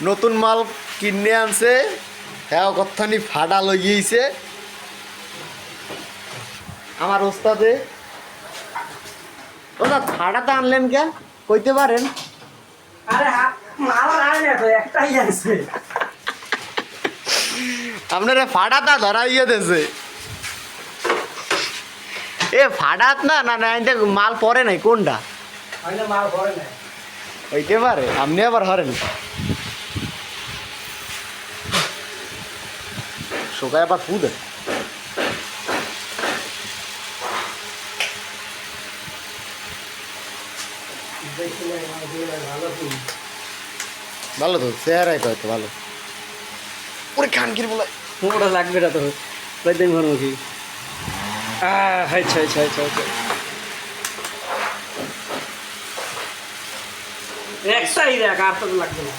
নতুন মাল কিনে আনছে হ্যাঁ কতখানি ফাটা লইয়েছে আমার ওস্তাদে। ওস্তাদ ফাটাটা আনলেন কে কইতে পারেন? আরে আমার আয় না তো একটাই আছে। আপনারা ফাটাটা ধরাইয়ে দেছে এ ফাটাত না না না এটা মাল পরে নাই কোনটা হয়তো মাল ভরে না। হইতে পারে আপনি আবার হরেন শোকায় আবার ফুদ দেখলে ভালো কি ভালো তো চেহারাই কয়তো ভালো ওরে খানকির বলে মোটা লাগবে না তো কয়দিন ঘর মুখি হাই ছাই ছাই ছাই একটাই দেখ আর তো লাগবে না।